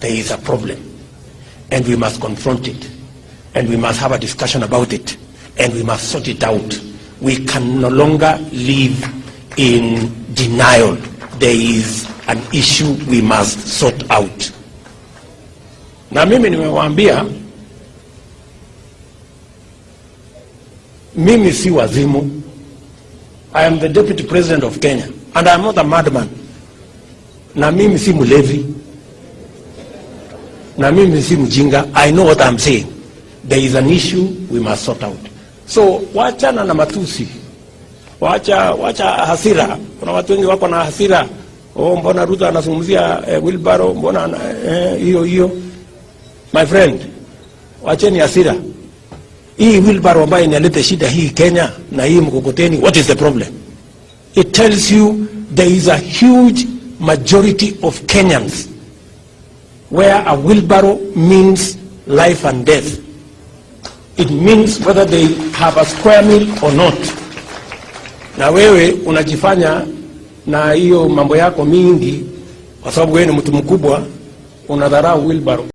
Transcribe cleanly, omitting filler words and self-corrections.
there is a problem and we must confront it and we must have a discussion about it and we must sort it out. We can no longer live in denial. There is an issue we must sort out. Na mimi nimewaambia, mimi si wazimu. I am the Deputy President of Kenya and I am not a madman. Na mimi si mulevi. Na mimi si mjinga. I know what I'm saying. There is an issue we must sort out. So wachana na matusi. Wacha hasira. Kuna watu wengi wako na hasira. Oh, mbona Ruto anazungumzia wheelbarrow, mbona hiyo. My friend, wacheni hasira. Hii wheelbarrow ambayo inaleta shida hii Kenya na hii mkokoteni, what is the problem? It tells you there is a huge majority of Kenyans where a wheelbarrow means life and death. It means whether they have a square meal or not. Na wewe unajifanya na hiyo mambo yako mingi kwa sababu wewe ni mtu mkubwa, unadharau wheelbarrow.